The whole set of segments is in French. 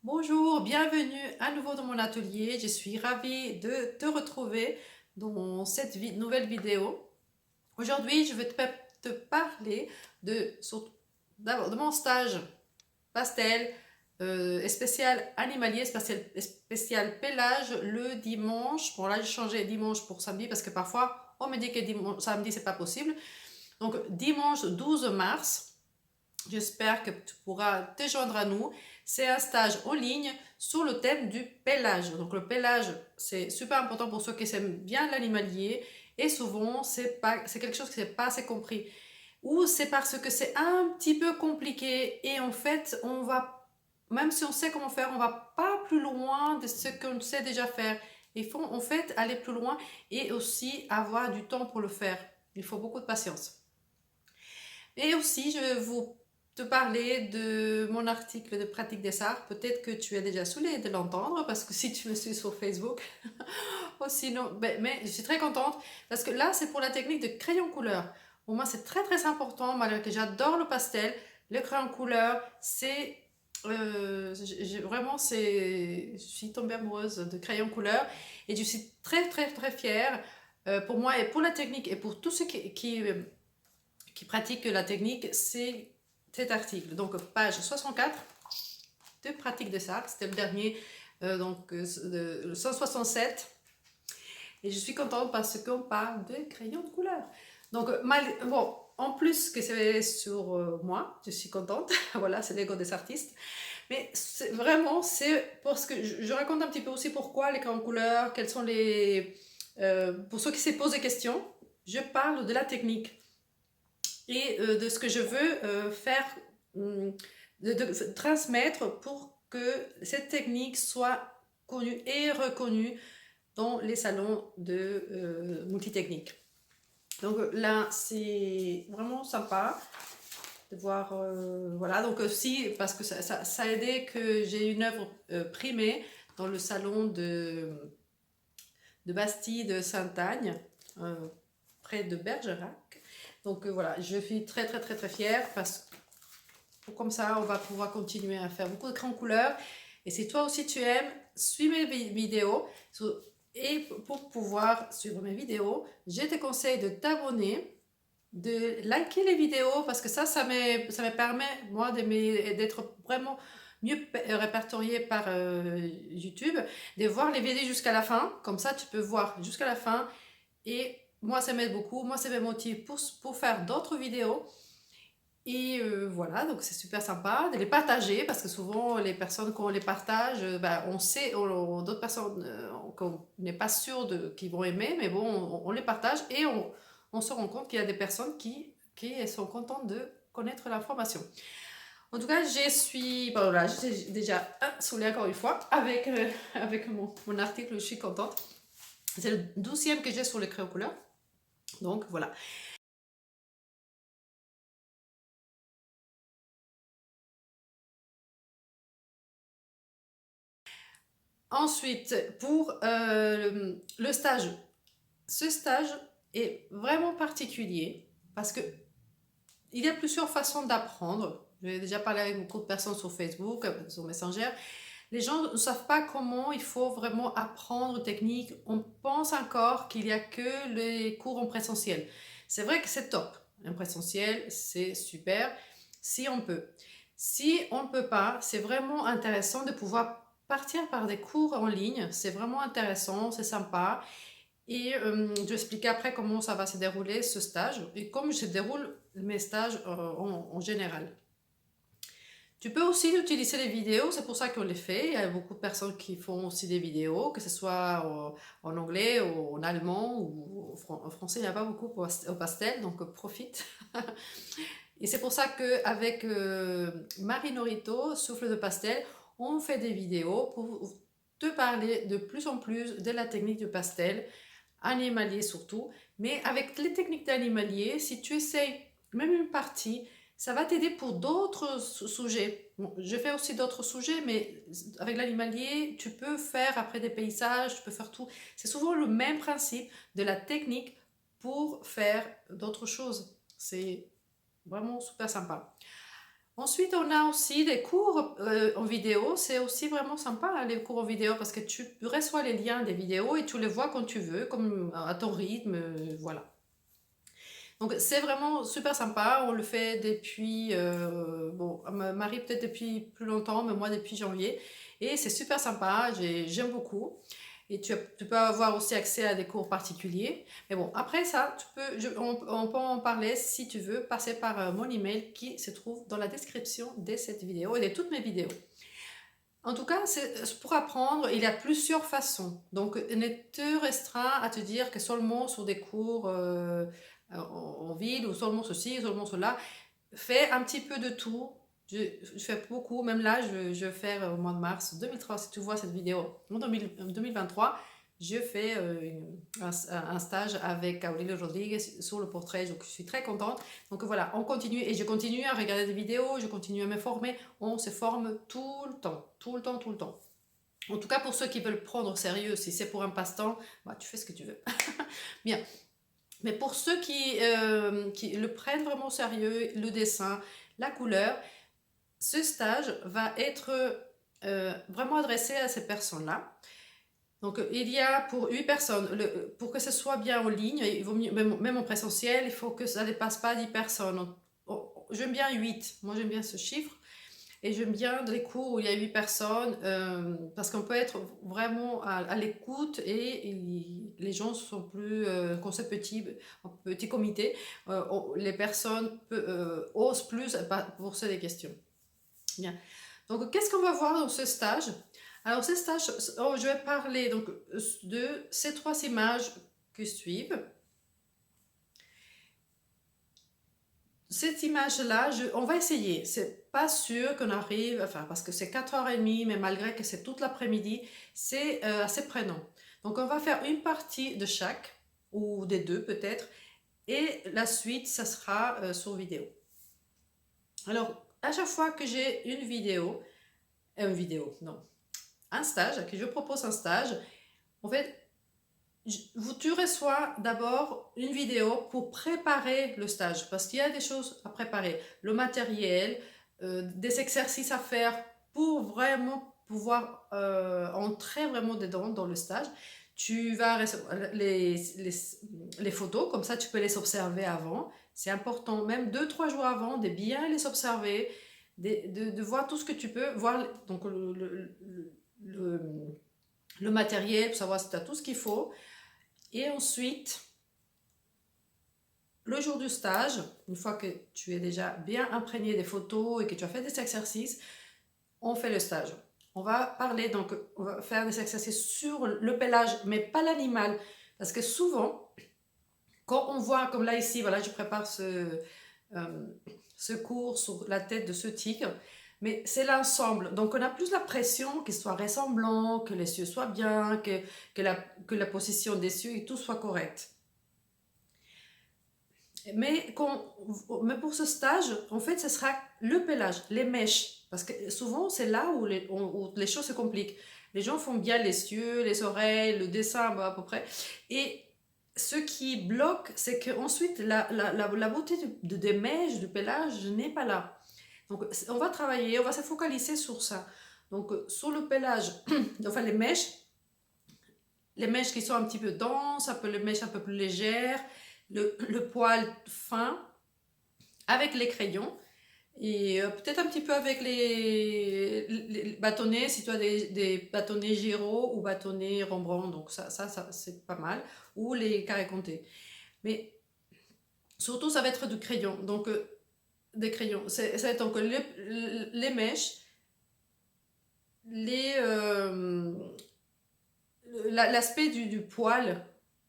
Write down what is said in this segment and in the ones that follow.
Bonjour, bienvenue à nouveau dans mon atelier. Je suis ravie de te retrouver dans cette nouvelle vidéo. Aujourd'hui, je vais te parler d'abord de mon stage pastel et spécial animalier, spécial pélage le dimanche. Bon là, j'ai changé dimanche pour samedi parce que parfois on me dit que samedi c'est pas possible. Donc dimanche 12 mars. J'espère que tu pourras te joindre à nous. C'est un stage en ligne sur le thème du pélage. Donc le pélage, c'est super important pour ceux qui aiment bien l'animalier et souvent c'est quelque chose qui n'est pas assez compris. Ou c'est parce que c'est un petit peu compliqué et en fait on va, même si on sait comment faire, on va pas plus loin de ce qu'on sait déjà faire. Il faut en fait aller plus loin et aussi avoir du temps pour le faire. Il faut beaucoup de patience. Et aussi, je vais vous te parler de mon article de pratique des arts. Peut-être que tu es déjà saoulé de l'entendre parce que si tu me suis sur Facebook, ou sinon, mais je suis très contente parce que là, c'est pour la technique de crayon couleur. Pour moi, c'est très très important, malgré que j'adore le pastel. Le crayon couleur, c'est vraiment, je suis tombée amoureuse de crayon couleur et je suis très très très fière pour moi et pour la technique et pour tous ceux qui pratique la technique, c'est cet article. Donc, page 64 de pratique des arts. C'était le dernier, le 167. Et je suis contente parce qu'on parle de crayons de couleur. Donc, bon, en plus que c'est sur moi, je suis contente. Voilà, c'est l'ego des artistes. Mais vraiment, c'est parce que je raconte un petit peu aussi pourquoi les crayons de couleur, quels sont les... pour ceux qui se posent des questions, je parle de la technique et de ce que je veux faire, de transmettre pour que cette technique soit connue et reconnue dans les salons de multitechnique. Donc là, c'est vraiment sympa de voir, voilà, donc aussi parce que ça a aidé que j'ai une œuvre primée dans le salon de Bastille de Sainte-Agne, près de Bergerac. Donc voilà, je suis très très très très fière parce que comme ça, on va pouvoir continuer à faire beaucoup de crayons couleurs. Et si toi aussi tu aimes, suis mes vidéos. Et pour pouvoir suivre mes vidéos, je te conseille de t'abonner, de liker les vidéos parce que ça me permet, moi, d'être vraiment mieux répertorié par YouTube, de voir les vidéos jusqu'à la fin. Comme ça, tu peux voir jusqu'à la fin. Et moi, ça m'aide beaucoup. Moi, ça me motive pour faire d'autres vidéos. Et voilà, donc c'est super sympa de les partager parce que souvent les personnes quand on les partage, on sait, d'autres personnes qu'on n'est pas sûr qu'ils vont aimer, mais bon, on les partage et on se rend compte qu'il y a des personnes qui sont contentes de connaître l'information. En tout cas, voilà, j'ai déjà saoulé encore une fois avec mon article, je suis contente. C'est le 12e que j'ai sur les crayons couleurs. Donc voilà. Ensuite, pour le stage, ce stage est vraiment particulier parce que il y a plusieurs façons d'apprendre. J'ai déjà parlé avec beaucoup de personnes sur Facebook, sur Messenger. Les gens ne savent pas comment il faut vraiment apprendre une technique. On pense encore qu'il n'y a que les cours en présentiel. C'est vrai que c'est top. En présentiel, c'est super si on peut. Si on ne peut pas, c'est vraiment intéressant de pouvoir partir par des cours en ligne. C'est vraiment intéressant, c'est sympa. Et je vais expliquer après comment ça va se dérouler ce stage et comment je déroule mes stages en général. Tu peux aussi utiliser les vidéos, c'est pour ça qu'on les fait. Il y a beaucoup de personnes qui font aussi des vidéos, que ce soit en anglais, ou en allemand ou en français. Il n'y a pas beaucoup au pastel, donc profite. Et c'est pour ça qu'avec Marie Norito, Souffle de pastel, on fait des vidéos pour te parler de plus en plus de la technique du pastel, animalier surtout. Mais avec les techniques d'animalier, si tu essayes même une partie, ça va t'aider pour d'autres sujets. Bon, je fais aussi d'autres sujets, mais avec l'animalier, tu peux faire après des paysages, tu peux faire tout. C'est souvent le même principe de la technique pour faire d'autres choses. C'est vraiment super sympa. Ensuite, on a aussi des cours en vidéo. C'est aussi vraiment sympa, hein, les cours en vidéo, parce que tu reçois les liens des vidéos et tu les vois quand tu veux, comme à ton rythme, voilà. Donc c'est vraiment super sympa. On le fait depuis, bon, ma mari peut-être depuis plus longtemps, mais moi depuis janvier. Et c'est super sympa, j'aime beaucoup. Et tu peux avoir aussi accès à des cours particuliers. Mais bon, après ça, on peut en parler si tu veux, passer par mon email qui se trouve dans la description de cette vidéo et de toutes mes vidéos. En tout cas, pour apprendre, il y a plusieurs façons. Donc, ne te restreins à te dire que seulement sur des cours en ville, ou seulement ceci, seulement cela. Fais un petit peu de tout. Je fais beaucoup, même là, je vais faire au mois de mars 2003, si tu vois cette vidéo, en 2023, je fais un stage avec Aurelio Rodriguez sur le portrait, donc je suis très contente. Donc voilà, on continue et je continue à regarder des vidéos, je continue à me former, on se forme tout le temps, tout le temps, tout le temps. En tout cas, pour ceux qui veulent prendre au sérieux, si c'est pour un passe-temps, bah, tu fais ce que tu veux. Bien. Mais pour ceux qui le prennent vraiment au sérieux, le dessin, la couleur, ce stage va être vraiment adressé à ces personnes-là. Donc, il y a pour 8 personnes, pour que ce soit bien en ligne, il vaut mieux, même en présentiel, il faut que ça ne dépasse pas 10 personnes. J'aime bien 8, moi j'aime bien ce chiffre. Et j'aime bien les cours où il y a 8 personnes parce qu'on peut être vraiment à l'écoute et les gens sont plus, quand c'est petit comité, les personnes osent plus poser des questions. Bien. Donc, qu'est-ce qu'on va voir dans ce stage? Alors, ce stage, je vais parler donc, de ces 3 images qui suivent. Cette image-là, on va essayer. C'est pas sûr qu'on arrive, enfin, parce que c'est 4h30, mais malgré que c'est toute l'après-midi, c'est assez prenant. Donc, on va faire une partie de chaque, ou des deux peut-être, et la suite, ça sera sur vidéo. Alors, à chaque fois que j'ai un stage, que je propose un stage, en fait, tu reçois d'abord une vidéo pour préparer le stage, parce qu'il y a des choses à préparer, le matériel, des exercices à faire pour vraiment pouvoir entrer vraiment dedans dans le stage. Tu vas recevoir les photos, comme ça tu peux les observer avant. C'est important, même 2-3 jours avant, de bien les observer, de voir tout ce que tu peux, voir donc le matériel, pour savoir si tu as tout ce qu'il faut. Et ensuite, le jour du stage, une fois que tu es déjà bien imprégné des photos et que tu as fait des exercices, on fait le stage. On va parler, donc, on va faire des exercices sur le pelage, mais pas l'animal. Parce que souvent, quand on voit, comme là ici, voilà, je prépare ce cours sur la tête de ce tigre, mais c'est l'ensemble. Donc, on a plus la pression qu'il soit ressemblant, que les yeux soient bien, que la position des yeux et tout soit correct. Mais pour ce stage, en fait, ce sera le pelage, les mèches. Parce que souvent, c'est là où les choses se compliquent. Les gens font bien les yeux, les oreilles, le dessin, bah, à peu près. Et ce qui bloque, c'est qu'ensuite, la beauté des mèches, du pelage, n'est pas là. Donc, on va travailler, on va se focaliser sur ça. Donc, sur le pelage, enfin les mèches qui sont un petit peu denses, les mèches un peu plus légères, le poil fin, avec les crayons, et peut-être un petit peu avec les bâtonnets, si tu as des bâtonnets Giraud ou bâtonnets Rembrandt, donc ça c'est pas mal, ou les carrés comptés. Mais surtout, ça va être du crayon, donc des crayons. Ça va être donc les mèches, l'aspect du poil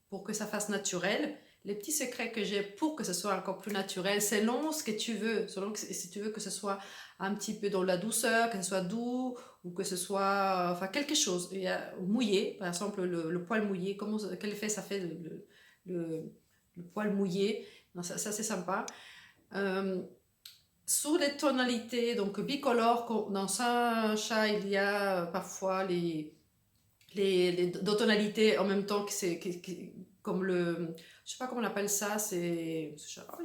pour que ça fasse naturel. Les petits secrets que j'ai pour que ce soit encore plus naturel, selon ce que tu veux, si tu veux que ce soit un petit peu dans la douceur, que ce soit doux, ou que ce soit enfin quelque chose. Il y a mouillé, par exemple le poil mouillé, quel effet ça fait le poil mouillé. Non, ça c'est sympa. Sur les tonalités, donc bicolores, dans un chat il y a parfois les deux tonalités en même temps comme je sais pas comment on appelle ça, je ne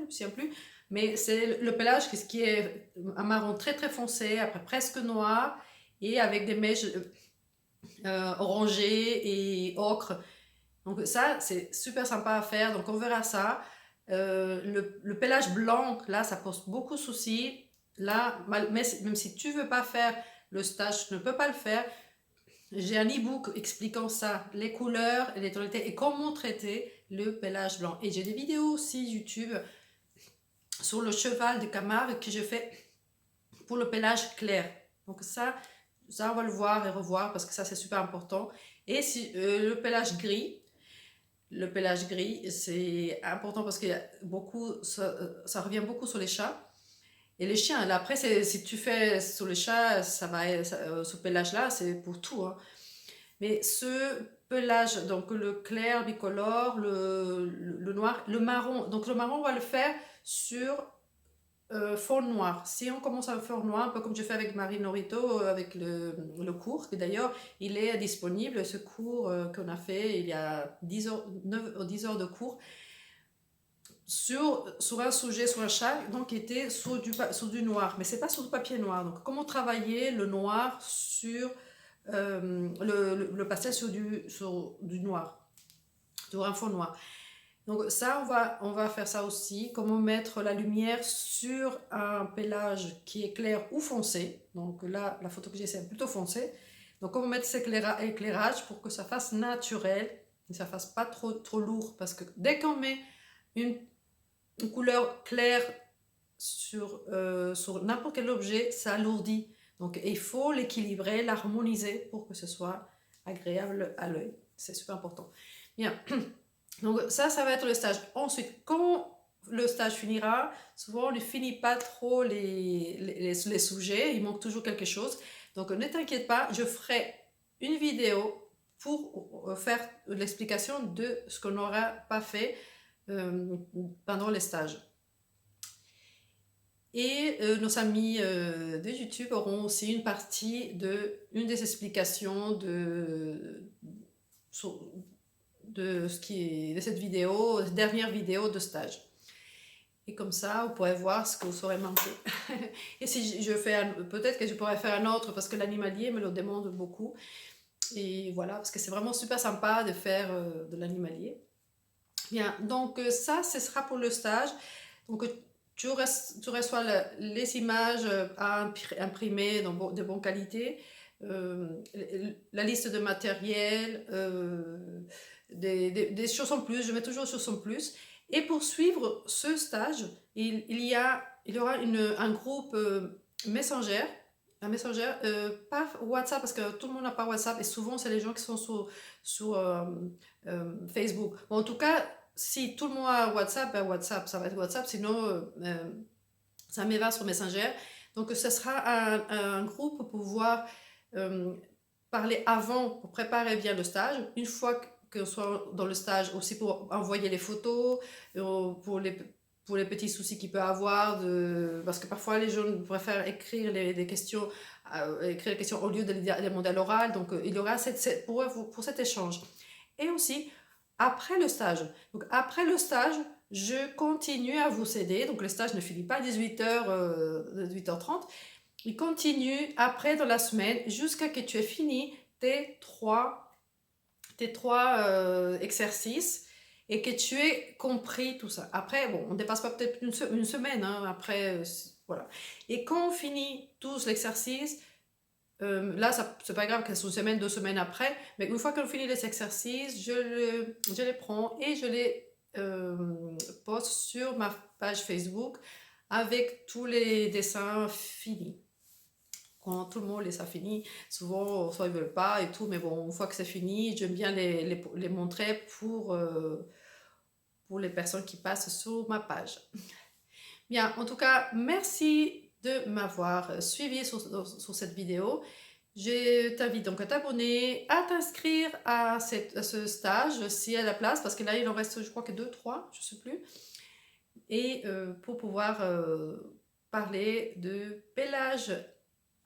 me souviens plus, Mais c'est le pelage qui est un marron très très foncé, après presque noir, et avec des mèches orangées et ocre. Donc ça, c'est super sympa à faire, donc on verra ça. Le pelage blanc, là, ça pose beaucoup de soucis. Là, même si tu veux pas faire le stage, tu ne peux pas le faire. J'ai un e-book expliquant ça, les couleurs et les tonalités et comment traiter le pelage blanc. Et j'ai des vidéos aussi YouTube sur le cheval de Camargue que je fais pour le pelage clair. Donc ça on va le voir et revoir parce que ça c'est super important. Et si, le pelage gris, c'est important parce que ça revient beaucoup sur les chats. Et les chiens, là, après, si tu fais sur les chats, ce pelage-là, c'est pour tout, hein. Mais ce pelage, donc le clair bicolore, le noir, le marron, donc le marron, on va le faire sur fond noir. Si on commence à le faire noir, un peu comme je fais avec Marie Norito, avec le cours, et d'ailleurs, il est disponible, ce cours qu'on a fait il y a 10 heures, 9 ou 10 heures de cours, sur un sujet, sur un chat, donc qui était sur du noir, mais c'est pas sur du papier noir. Donc, comment travailler le noir sur le pastel sur du noir, sur un fond noir. Donc ça, on va faire ça aussi. Comment mettre la lumière sur un pelage qui est clair ou foncé. Donc là, la photo que j'ai, c'est plutôt foncé. Donc comment mettre cet éclairage pour que ça fasse naturel et ça fasse pas trop lourd. Parce que dès qu'on met une couleur claire sur n'importe quel objet, ça alourdit. Donc il faut l'équilibrer, l'harmoniser pour que ce soit agréable à l'œil. C'est super important. Bien. Donc ça va être le stage. Ensuite, quand le stage finira, souvent on ne finit pas trop les sujets, il manque toujours quelque chose. Donc ne t'inquiète pas, je ferai une vidéo pour faire l'explication de ce qu'on n'aura pas fait pendant les stages. Et nos amis de YouTube auront aussi une partie une des explications de cette vidéo, dernière vidéo de stage. Et comme ça, vous pourrez voir ce que vous aurez manqué. Et si je fais peut-être que je pourrais faire un autre parce que l'animalier me le demande beaucoup. Et voilà, parce que c'est vraiment super sympa de faire de l'animalier. Bien, donc ça, ce sera pour le stage. Donc tu reçois les images à imprimer de bonne qualité, la liste de matériel, des choses en plus, je mets toujours des choses en plus. Et pour suivre ce stage, il y aura un groupe Messenger, pas WhatsApp, parce que tout le monde n'a pas WhatsApp, et souvent c'est les gens qui sont sur Facebook. Bon, en tout cas, si tout le monde a WhatsApp, ben WhatsApp, ça va être WhatsApp, sinon ça m'y va sur Messenger. Donc ce sera un groupe pour pouvoir parler avant, pour préparer bien le stage. Une fois qu'on soit dans le stage, aussi pour envoyer les photos, pour les petits soucis qu'il peut avoir, parce que parfois les gens préfèrent écrire des questions, écrire les questions au lieu de les demander à l'oral. Donc il y aura pour cet échange. Et aussi, après le stage. Donc après le stage, je continue à vous aider. Donc le stage ne finit pas à 18h, 18h30. Il continue après dans la semaine jusqu'à ce que tu aies fini tes trois exercices et que tu aies compris tout ça. Après, bon, on ne dépasse pas peut-être une semaine, hein, après, voilà. Et quand on finit tous l'exercice, là, c'est pas grave que c'est une semaine, 2 semaines après, mais une fois qu'on finit les exercices, je les prends et je les poste sur ma page Facebook avec tous les dessins finis. Quand tout le monde les a finis, souvent, soit ils veulent pas et tout, mais bon, une fois que c'est fini, j'aime bien les montrer pour les personnes qui passent sur ma page. Bien, en tout cas, merci de m'avoir suivi sur cette vidéo. Je t'invite donc à t'abonner, à t'inscrire à ce stage si à la place, parce que là il en reste, je crois que 2, 3, je ne sais plus. Et pour pouvoir parler de pelage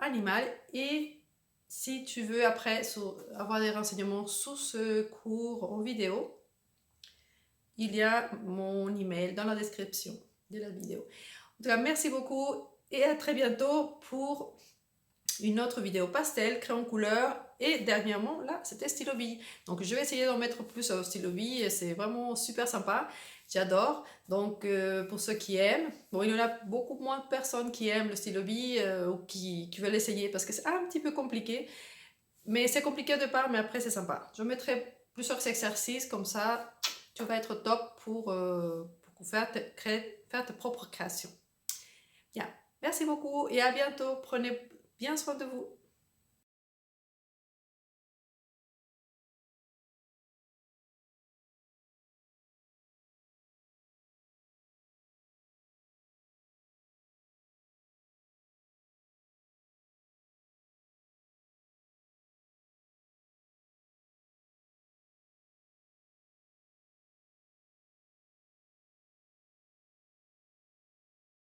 animal. Et si tu veux après avoir des renseignements sur ce cours en vidéo, il y a mon email dans la description. de la vidéo. En tout cas, merci beaucoup et à très bientôt pour une autre vidéo pastel, crayon couleur et dernièrement là c'était stylo bille. Donc je vais essayer d'en mettre plus au stylo bille, c'est vraiment super sympa, j'adore. Donc pour ceux qui aiment, bon il y en a beaucoup moins de personnes qui aiment le stylo bille ou qui veulent essayer parce que c'est un petit peu compliqué, mais c'est compliqué de part mais après c'est sympa. Je mettrai plusieurs exercices comme ça, tu vas être top pour faire tes propres créations. Bien, merci beaucoup et à bientôt, prenez bien soin de vous.